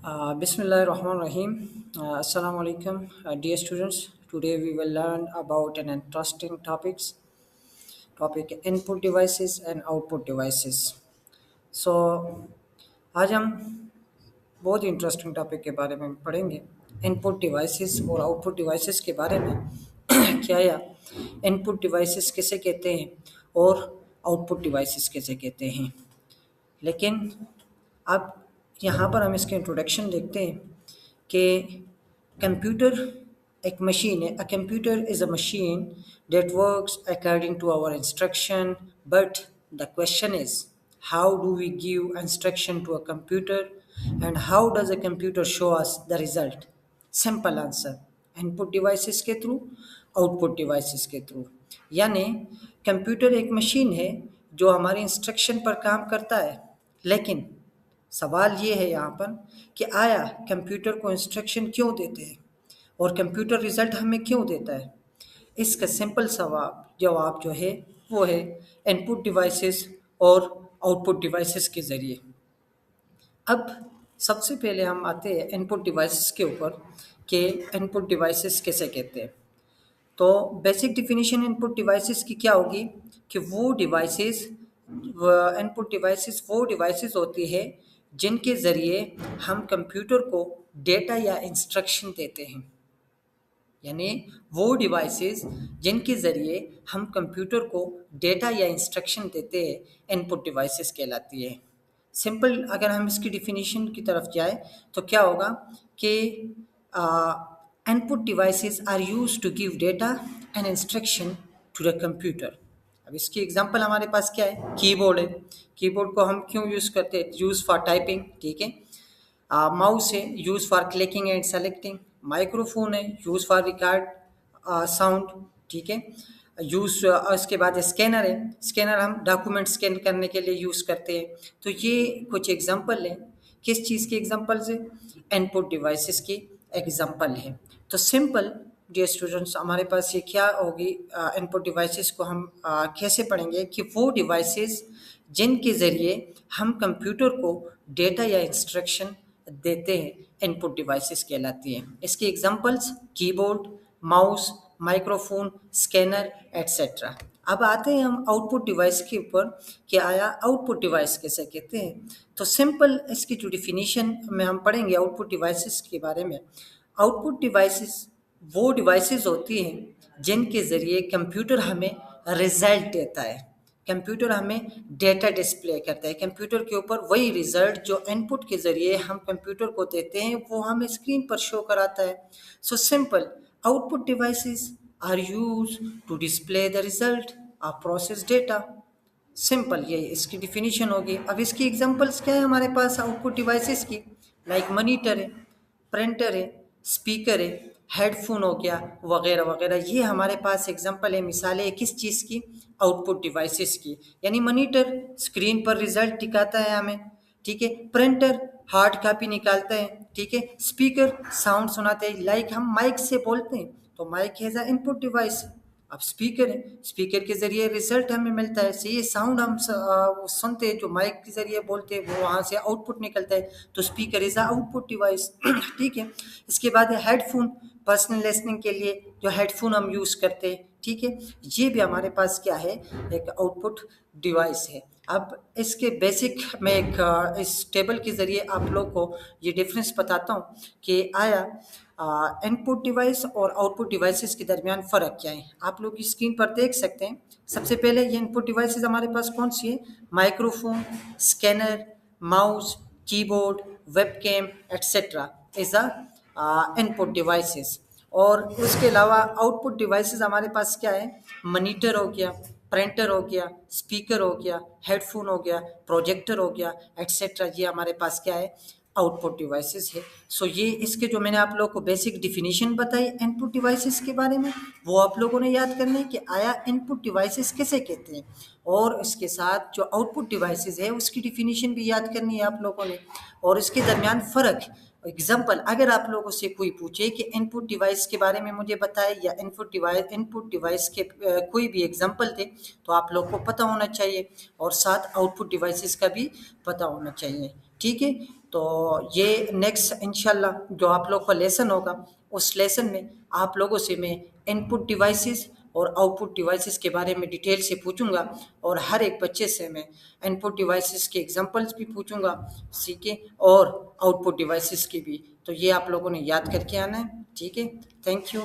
Bismillahirrahmanirrahim. Assalamu alaikum, dear students. Today we will learn about an interesting topic input devices and output devices. So आज हम बहुत ही interesting topic के बारे में पढ़ेंगे इनपुट डिवाइसेस और आउटपुट डिवाइसेस के बारे में क्या या इनपुट डिवाइसेस किसे कहते हैं और आउटपुट डिवाइसेस किसे कहते हैं। लेकिन अब यहाँ पर हम इसके इंट्रोडक्शन देखते हैं कि कंप्यूटर एक मशीन है। A computer is a machine that works according to our instruction, but the question is, how do we give instruction to a computer and how does a computer show us the result? Simple answer, input devices के through, output devices के through. यानी computer एक machine है जो हमारे instruction पर काम करता है, लेकिन सवाल ये है यहाँ पर कि आया कंप्यूटर को इंस्ट्रक्शन क्यों देते हैं और कंप्यूटर रिजल्ट हमें क्यों देता है। इसका सिंपल जवाब जो है वो है इनपुट डिवाइसेस और आउटपुट डिवाइसेस के ज़रिए। अब सबसे पहले हम आते हैं इनपुट डिवाइसेस के ऊपर कि इनपुट डिवाइसेस किसे कहते हैं। तो बेसिक डिफिनीशन इनपुट डिवाइसेस की क्या होगी कि इनपुट डिवाइसेस वो डिवाइसेस होती है जिनके ज़रिए हम कंप्यूटर को डेटा या इंस्ट्रक्शन देते हैं। यानी वो डिवाइसेस जिनके ज़रिए हम कंप्यूटर को डेटा या इंस्ट्रक्शन देते हैं इनपुट डिवाइसेस कहलाती है। सिंपल अगर हम इसकी डिफिनीशन की तरफ जाए तो क्या होगा कि input devices are used to give data and instruction to the computer. अब इसकी एग्जांपल हमारे पास क्या है, कीबोर्ड है। कीबोर्ड को हम क्यों यूज़ करते हैं, यूज़ फॉर टाइपिंग, ठीक है। माउस है, use for clicking and selecting. Microphone है, यूज़ फॉर रिकॉर्ड साउंड, ठीक है। इसके बाद स्कैनर है, स्कैनर हम डॉक्यूमेंट स्कैन करने के लिए यूज़ करते हैं। तो ये कुछ एग्जांपल है, किस चीज़ के एग्जांपल्स है, इनपुट डिवाइसेस की एग्जांपल है। तो सिंपल डियर स्टूडेंट्स हमारे पास ये क्या होगी, इनपुट डिवाइसेस को हम कैसे पढ़ेंगे कि वो डिवाइसेस जिनके ज़रिए हम कंप्यूटर को डेटा या इंस्ट्रक्शन देते हैं इनपुट डिवाइसेस कहलाती हैं। इसकी examples keyboard, mouse, microphone, scanner etcetera. अब आते हैं हम आउटपुट डिवाइस के ऊपर कि आया आउटपुट डिवाइस कैसे कहते हैं। तो सिंपल इसकी जो डिफिनीशन में हम पढ़ेंगे आउटपुट डिवाइसेस के बारे में। आउटपुट डिवाइसेस वो डिवाइसेस होती हैं जिनके ज़रिए कंप्यूटर हमें रिजल्ट देता है, कंप्यूटर हमें डेटा डिस्प्ले करता है। कंप्यूटर के ऊपर वही रिजल्ट जो इनपुट के ज़रिए हम कंप्यूटर को देते हैं वो हमें स्क्रीन पर शो कराता है। So simple output devices are use to display the result of process data. Simple ये इसकी डिफिनीशन होगी। अब इसकी एग्जांपल्स क्या है हमारे पास आउटपुट डिवाइसेस की, लाइक मॉनिटर है, प्रिंटर है, स्पीकर है, हेडफोन हो गया वगैरह वगैरह। ये हमारे पास एग्जांपल है, मिसालें किस चीज़ की, आउटपुट डिवाइसेस की। यानी मॉनिटर स्क्रीन पर रिजल्ट दिखाता है हमें, ठीक है। प्रिंटर हार्ड कॉपी निकालता है, ठीक है। स्पीकर साउंड सुनाते हैं, लाइक हम माइक से बोलते हैं तो mic has a input device. अब स्पीकर है, स्पीकर के ज़रिए रिजल्ट हमें मिलता है। ये साउंड हम सुनते हैं, जो माइक के ज़रिए बोलते हैं वो वहाँ से आउटपुट निकलता है, तो speaker is a output device, ठीक है। इसके बाद है हेडफोन, पर्सनल लिसनिंग के लिए जो हेडफोन हम यूज़ करते हैं, ठीक है। ये भी हमारे पास क्या है, एक आउटपुट डिवाइस है। अब इसके बेसिक मैं एक इस टेबल के ज़रिए आप लोग को ये डिफरेंस बताता हूँ कि आया इनपुट डिवाइस और आउटपुट डिवाइसेस के दरमियान फ़र्क क्या है। आप लोग स्क्रीन पर देख सकते हैं। सबसे पहले ये इनपुट डिवाइसेस हमारे पास कौन सी है, microphone, scanner, mouse, keyboard, webcam etcetera is a input devices. और उसके अलावा आउटपुट डिवाइसेस हमारे पास क्या है, मॉनिटर हो गया, प्रिंटर हो गया, स्पीकर हो गया, हेडफोन हो गया, प्रोजेक्टर हो गया एट्सेट्रा। ये हमारे पास क्या है, आउटपुट डिवाइसेस है। सो ये इसके जो मैंने आप लोगों को बेसिक डिफिनीशन बताई इनपुट डिवाइसेस के बारे में, वो आप लोगों ने याद करना है कि आया इनपुट डिवाइसेस किसे कहते हैं, और इसके साथ जो आउटपुट डिवाइसेस है उसकी डिफिनीशन भी याद करनी है आप लोगों ने, और इसके दरमियान फ़र्क। एग्जाम्पल अगर आप लोगों से कोई पूछे कि इनपुट डिवाइस के बारे में मुझे बताए या इनपुट डिवाइस के कोई भी एग्जाम्पल थे, तो आप लोग को पता होना चाहिए, और साथ आउटपुट डिवाइसेस का भी पता होना चाहिए, ठीक है। तो ये नेक्स्ट इंशाल्लाह जो आप लोग का लेसन होगा, उस लेसन में आप लोगों से मैं इनपुट डिवाइसेस और आउटपुट डिवाइसेस के बारे में डिटेल से पूछूंगा, और हर एक बच्चे से मैं इनपुट डिवाइसेस के एग्जांपल्स भी पूछूंगा, सीखे, और आउटपुट डिवाइसेस की भी। तो ये आप लोगों ने याद करके आना है, ठीक है। Thank you.